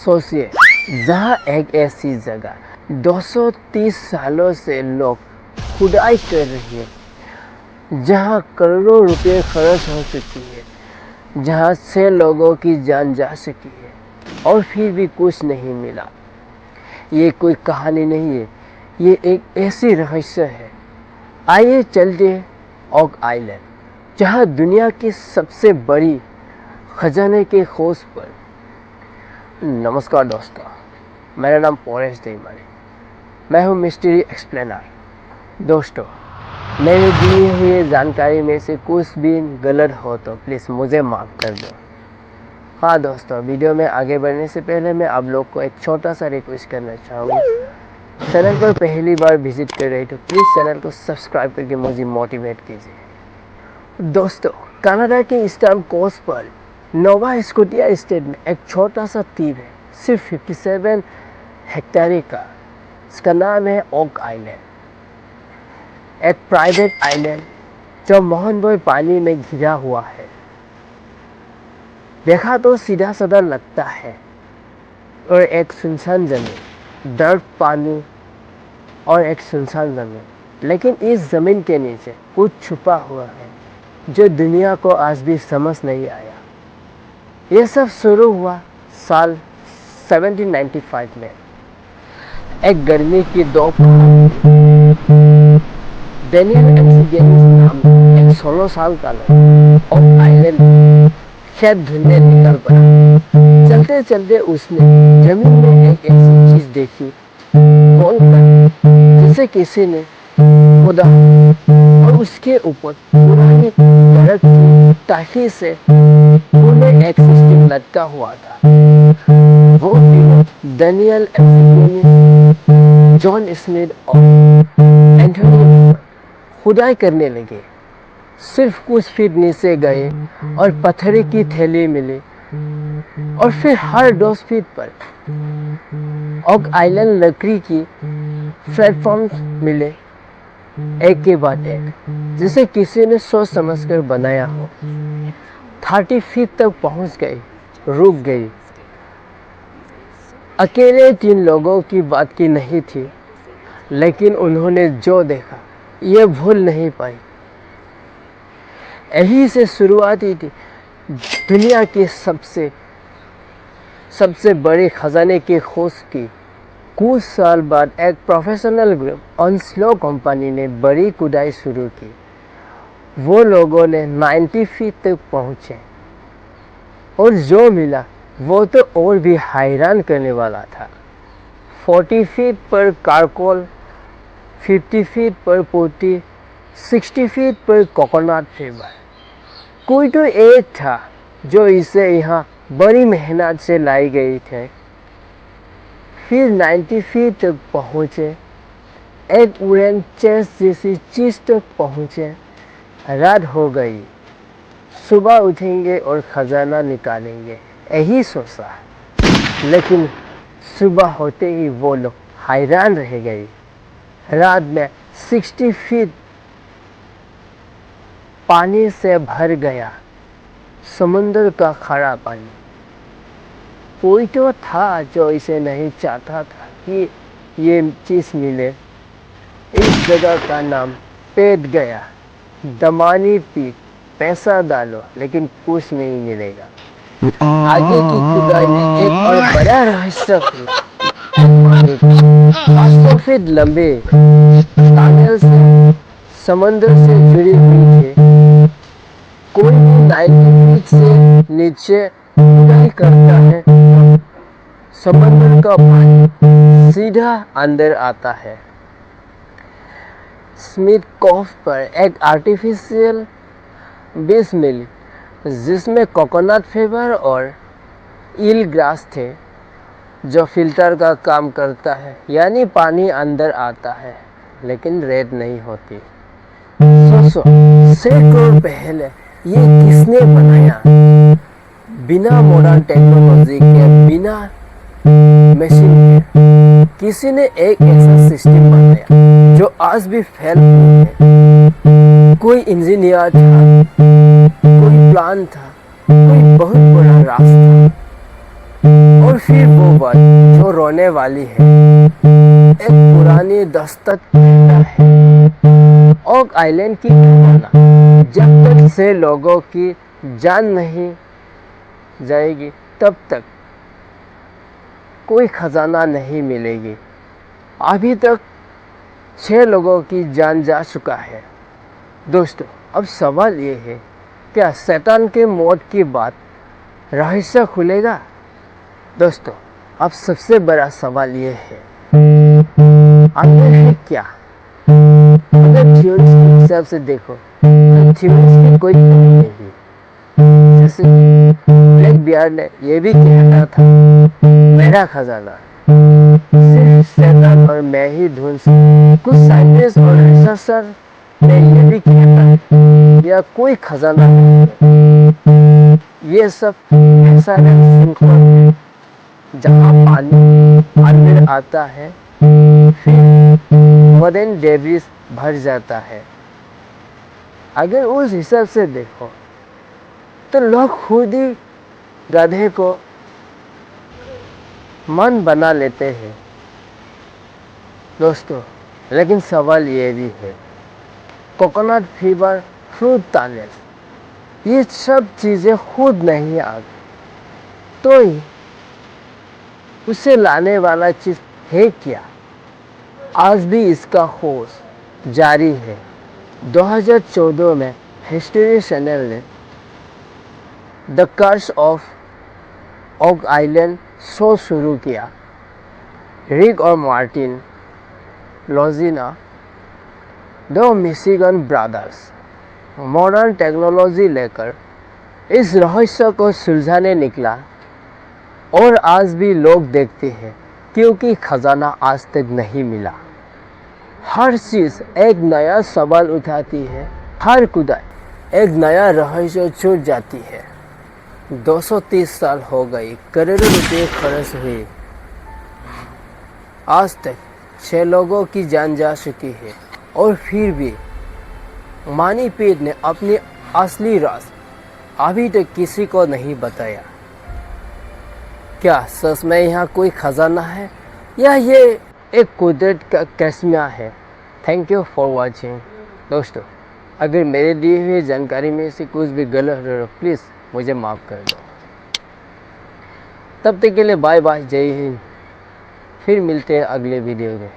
सोचिए, जहाँ एक ऐसी जगह 230 सालों से लोग खुदाई कर रही है, जहाँ करोड़ों रुपए खर्च हो चुकी है, जहाँ 6 लोगों की जान जा सकी है और फिर भी कुछ नहीं मिला। ये कोई कहानी नहीं है, ये एक ऐसी रहस्य है। आइए चलते हैं ओक आइलैंड, जहाँ दुनिया की सबसे बड़ी खजाने के खोज पर। नमस्कार दोस्तों, मेरा नाम परेश देमानी, मैं हूँ मिस्ट्री एक्सप्लेनर। दोस्तों, मेरी दी हुई जानकारी में से कुछ भी गलत हो तो प्लीज़ मुझे माफ़ कर दो। हाँ दोस्तों, वीडियो में आगे बढ़ने से पहले मैं आप लोग को एक छोटा सा रिक्वेस्ट करना चाहूँगा। चैनल पर पहली बार विजिट कर रहे तो प्लीज़ चैनल को सब्सक्राइब करके मुझे मोटिवेट कीजिए। दोस्तों, कनाडा के ईस्टर्न कोस्ट पर नोवा स्कॉटिया स्टेट में एक छोटा सा द्वीप है, सिर्फ 57 हेक्टेयर का। इसका नाम है ओक आइलैंड, एक प्राइवेट आइलैंड जो मोहनबोय पानी में घिरा हुआ है। देखा तो सीधा साधा लगता है और एक सुनसान जमीन, दर्द पानी और एक सुनसान ज़मीन, लेकिन इस ज़मीन के नीचे कुछ छुपा हुआ है जो दुनिया को आज भी समझ नहीं आया। ये सब शुरू हुआ साल 1795 में। एक गर्मी की दोपहर, डेनियल एम्सिगेनिस नाम एक 16 साल का लड़का ओक आइलैंड खेत ढूंढने निकल पड़ा। चलते चलते उसने जमीन में एक ऐसी चीज देखी, जिसे किसी ने खोदा और उसके ऊपर पुरानी दरख्त की टाफी से पूरे एक सिस्टम लटका हुआ था। वो डेनियल एम्सिगेनिस, जॉन स्मिथ और एंथोनी खुदाई करने लगे। सिर्फ कुछ फीट नीचे गए और पत्थर की थैली मिली, और फिर हर 10 फीट पर ओक आइलैंड लकड़ी की प्लेटफॉर्म मिले, एक के बाद एक, जिसे किसी ने सोच समझकर बनाया हो। 30 फीट तक पहुंच गई, रुक गई। अकेले 3 लोगों की बात की नहीं थी, लेकिन उन्होंने जो देखा ये भूल नहीं पाई। यही से शुरुआत हुई थी दुनिया के सबसे बड़े खजाने की खोज की। कुछ साल बाद एक प्रोफेशनल ग्रुप ऑनस्लो कंपनी ने बड़ी खुदाई शुरू की। वो लोगों ने 90 फीट तक पहुंचे और जो मिला वो तो और भी हैरान करने वाला था। 40 फीट पर कारकोल, 50 फीट पर पोती, 60 फीट पर कोकोनट फाइबर। कोई तो एक था जो इसे यहाँ बड़ी मेहनत से लाई गई थे। फिर 90 फीट तक पहुँचे, एक वुडन चेस्ट जैसी चीज तक पहुँचे। रात हो गई, सुबह उठेंगे और खजाना निकालेंगे, यही सोचा। लेकिन सुबह होते ही वो लोग हैरान रह गए। रात में 60 फीट पानी से भर गया, समुद्र का खारा पानी। कोई तो था जो इसे नहीं चाहता था कि ये चीज़ मिले। इस जगह का नाम पेट गया, दमानी पीट, पैसा डालो लेकिन कुछ नहीं मिलेगा। आगे की खुदाई में एक और बड़ा रहस्य खुला। 500 फीट लंबे टनल से समुद्र से जुड़ी हुई थी। कोई भी 90 फीट से नीचे खुदाई करता है, समुद्र का पानी सीधा अंदर आता है। स्मिथ कोव पर एक आर्टिफिशियल बीज मिली, जिसमें कोकोनट फाइबर और ईल ग्रास थे, जो फिल्टर का काम करता है, यानी पानी अंदर आता है लेकिन रेत नहीं होती। सोचो, सैकड़ों पहले ये किसने बनाया? बिना मॉडर्न टेक्नोलॉजी के, बिना मशीन के, किसी ने एक ऐसा सिस्टम बनाया जो आज भी फेल है। कोई इंजीनियर था, कोई प्लान था, कोई बहुत बड़ा रास्ता। और फिर वो वक्त जो रोने वाली है, एक पुरानी दस्तक कहता है ओक आइलैंड की ठिकाना, जब तक से लोगों की जान नहीं जाएगी तब तक कोई खजाना नहीं मिलेगी। अभी तक 6 लोगों की जान जा चुका है। दोस्तों, अब सवाल ये है, क्या शैतान के मौत की बात रहस्य खुलेगा? दोस्तों, अब सबसे बड़ा सवाल ये है, अंदर है क्या? अगर थ्योरीज के हिसाब से देखो तो थ्योरीज की कोई कमी नहीं। जैसे ब्लैक बियर ने यह भी कहता था, मेरा खजाना सिर्फ शैतान और मैं ही ढूंढ सकता। कुछ साइंटिस्ट और रिसर्चर ने यह भी कहता है, या कोई खजाना नहीं। ये सब ऐसा सिंपल है जहाँ पानी अंदर आता है, फिर मदन डेब्रिस भर जाता है। अगर उस हिसाब से देखो तो लोग खुद ही गधे को मन बना लेते हैं। दोस्तों, लेकिन सवाल ये भी है, कोकोनट फीवर, फ्रूट टनल, ये सब चीज़ें खुद नहीं आ गई तो ही उसे लाने वाला चीज़ है क्या? आज भी इसका खोज जारी है। 2014 में हिस्ट्री चैनल ने the curse of Oak Island show शुरू किया। रिक और मार्टिन लोजिना, दो मिशिगन ब्रदर्स, मॉडर्न टेक्नोलॉजी लेकर इस रहस्य को सुलझाने निकला और आज भी लोग देखते हैं, क्योंकि खजाना आज तक नहीं मिला। हर चीज़ एक नया सवाल उठाती है, हर खुदाई एक नया रहस्य छूट जाती है। 230 साल हो गए, करोड़ों रुपए खर्च हुए, आज तक 6 लोगों की जान जा चुकी है, और फिर भी मणिपीठ ने अपनी असली राज अभी तक किसी को नहीं बताया। क्या सच में यहाँ कोई खजाना है, या ये एक कुदरत का करिश्मा है? Thank you for watching. दोस्तों, अगर मेरे दिए हुए जानकारी में से कुछ भी गलत हो प्लीज़ मुझे माफ़ कर दो। तब तक के लिए बाय बाय, जय हिंद। फिर मिलते हैं अगले वीडियो में।